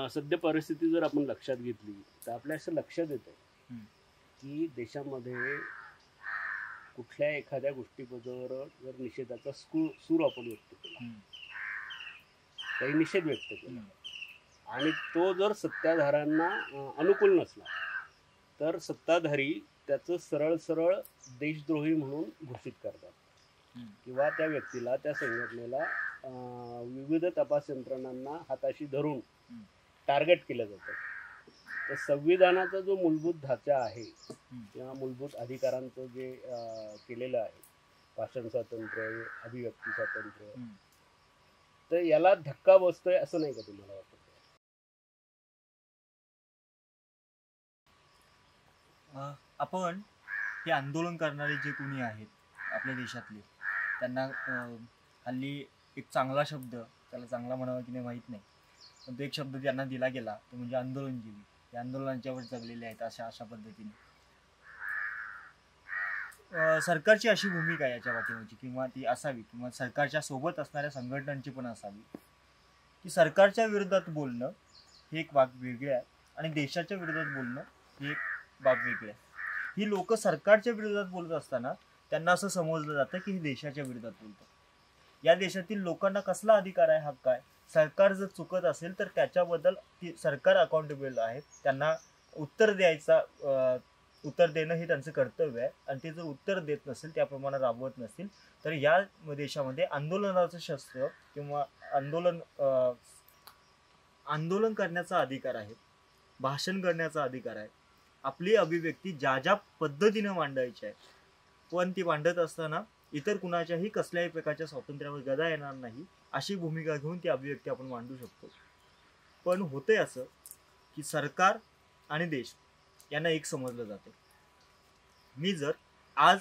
सध्या परिस्थिती जर आपण लक्षात घेतली तर आपल्या असं लक्षात येतं की देशामध्ये कुठल्या एखाद्या गोष्टीबद्दल जर निषेधाचा सूर आपण व्यक्त केला, काही निषेध व्यक्त केला आणि तो जर सत्ताधाऱ्यांना अनुकूल नसला तर सत्ताधारी त्याचं सरळ सरळ देशद्रोही म्हणून घोषित करतात किंवा त्या व्यक्तीला, त्या संघटनेला विविध तपास यंत्रणांना हाताशी धरून टार्गेट केलं जातं. तर संविधानाचा जो मूलभूत ढाचा आहे किंवा मूलभूत अधिकारांचं जे केलेलं आहे, भाषण स्वातंत्र्य, अभिव्यक्ती स्वातंत्र्य, तर याला धक्का बसतोय असं नाही का तुम्हाला वाटत? आपण हे आंदोलन करणारे जे कोणी आहेत आपल्या देशातले, त्यांना हल्ली एक चांगला शब्द, त्याला चांगला म्हणावा की नाही माहीत नाही, पण तो एक शब्द त्यांना दिला गेला तो म्हणजे आंदोलनजीवी. ते आंदोलनाच्यावर जगलेले आहेत अशा पद्धतीने. सरकारची अशी भूमिका आहे याच्या पाठीमागची, किंवा ती असावी, किंवा सरकारच्या सोबत असणाऱ्या संघटनांची पण असावी, की सरकारच्या विरोधात बोलणं हे एक बाब वेगळी आहे आणि देशाच्या विरोधात बोलणं हे एक बाब वेगळी आहे. ही लोक सरकारच्या विरोधात बोलत असताना त्यांना असं समजलं जातं की हे देशाच्या विरोधात बोलतात. या देशातील लोकांना कसला अधिकार आहे, हक्क आहे? सरकार जर चुकत असेल तर त्याच्याबद्दल सरकार अकाउंटेबल आहे, त्यांना उत्तर देणं हे त्यांचं कर्तव्य आहे. आणि ते जर उत्तर देत नसेल, त्याप्रमाणे राबवत नसतील, तर या देशामध्ये आंदोलनाचं शस्त्र किंवा आंदोलन करण्याचा अधिकार आहे, भाषण करण्याचा अधिकार आहे, आपली अभिव्यक्ती ज्या पद्धतीने मांडायची आहे, पण ती मांडत असताना इतर कुणाच्याही कसल्याही प्रकारच्या स्वातंत्र्यावर गदा येणार नाही अशी भूमिका घेऊन ती अभिव्यक्ती आपण मांडू शकतो. पण होते असं की सरकार आणि देश यांना एक समजलं जाते. मी जर आज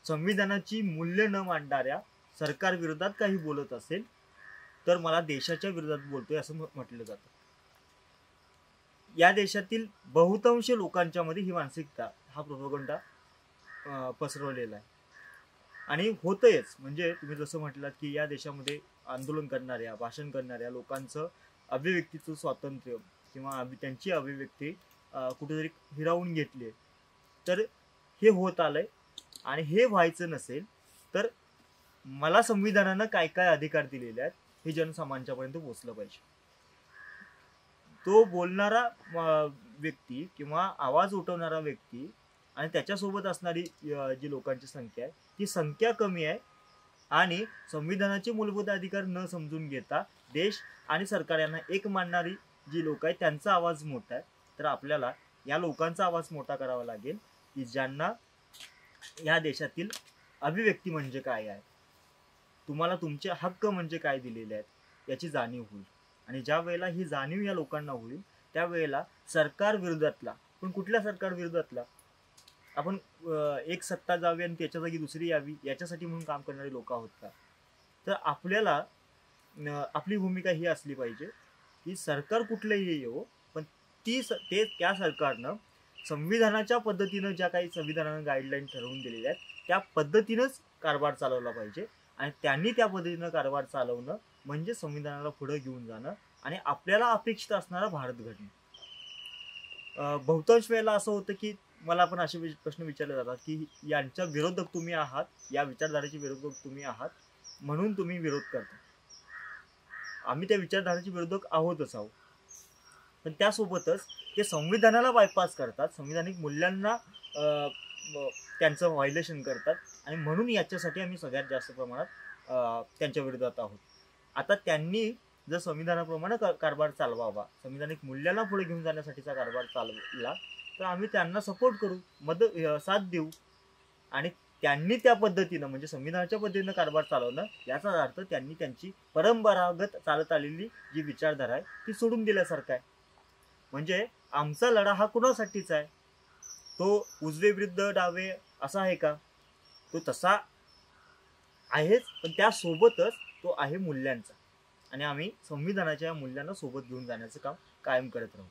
संविधानाची मूल्य न मांडणाऱ्या सरकार विरोधात काही बोलत असेल तर मला देशाच्या विरोधात बोलतोय असं म्हटलं जातं. या देशातील बहुतांश लोकांच्या मध्ये ही मानसिकता, हा प्रोपगंडा पसरवलेला आहे. आणि होतंयच, म्हणजे तुम्ही जसं म्हटलात की या देशामध्ये आंदोलन करणाऱ्या, भाषण करणाऱ्या लोकांचं अभिव्यक्तीचं स्वातंत्र्य किंवा त्यांची अभिव्यक्ती कुठेतरी हिरावून घेतली, तर हे होत आलंय. आणि हे व्हायचं नसेल तर मला संविधानानं काय काय अधिकार दिलेले आहेत हे जनसामान्यांपर्यंत पोहोचलं पाहिजे. तो बोलणारा व्यक्ती किंवा आवाज उठवणारा व्यक्ती आणि त्याच्यासोबत असणारी जी लोकांची संख्या आहे ती संख्या कमी आहे. आणि संविधानाचे मूलभूत अधिकार न समजून घेता देश आणि सरकार यांना एक मानणारी जी लोक आहेत त्यांचा आवाज मोठा आहे. तर आपल्याला या लोकांचा आवाज मोठा करावा लागेल की ज्यांना या देशातील अभिव्यक्ती म्हणजे काय आहे, तुम्हाला तुमचे हक्क म्हणजे काय दिलेले आहेत याची जाणीव होईल. आणि ज्या वेळेला ही जाणीव या लोकांना होईल त्यावेळेला सरकार विरोधातला, पण कुठल्या सरकार विरोधातला, आपण एक सत्ता जावी आणि त्याच्या जागी दुसरी यावी याच्यासाठी म्हणून काम करणारे लोक आहोत का? तर आपल्याला आपली भूमिका ही असली पाहिजे की सरकार कुठलंही येवो, पण त्या सरकारनं संविधानाच्या पद्धतीनं ज्या काही संविधानानं गाईडलाईन ठरवून दिलेल्या आहेत त्या पद्धतीनंच कारभार चालवला पाहिजे. आणि त्यांनी त्या पद्धतीनं कारभार चालवणं म्हणजे संविधानाला पुढे घेऊन जाणं आणि आपल्याला अपेक्षित असणारा भारत घडणं. बहुतांश वेळेला असं होतं की मला पण असे प्रश्न विचारले जातात की यांच्या विरोधक तुम्ही आहात, या विचारधारेचे विरोधक तुम्ही आहात म्हणून तुम्ही विरोध करता. आम्ही त्या विचारधारेचे विरोधक आहोतच आहोत, पण त्यासोबतच ते संविधानाला बायपास करतात, संविधानिक मूल्यांना त्यांचं व्हायलेशन करतात. आणि म्हणून याच्यासाठी आम्ही सगळ्यात जास्त प्रमाणात त्यांच्या विरोधात आहोत. आता त्यांनी जर संविधानाप्रमाणे कारभार चालवावा, संविधानिक मूल्यांना पुढे घेऊन जाण्यासाठीचा कारभार चालवला तर आम्ही त्यांना सपोर्ट करू, साथ देऊ. आणि त्यांनी त्या पद्धतीनं म्हणजे संविधानाच्या पद्धतीनं कारभार चालवणं याचा अर्थ त्यांनी त्यांची परंपरागत चालत आलेली जी विचारधारा आहे ती सोडून दिल्यासारखं आहे. म्हणजे आमचा लढा हा कुणासाठीच आहे, तो उजवे विरुद्ध डावे असा आहे का? तो तसा आहेच, पण त्यासोबतच तो आहे मूल्यांचा. आणि आम्ही संविधानाच्या या मूल्यांना सोबत घेऊन जाण्याचं काम कायम करत राहू.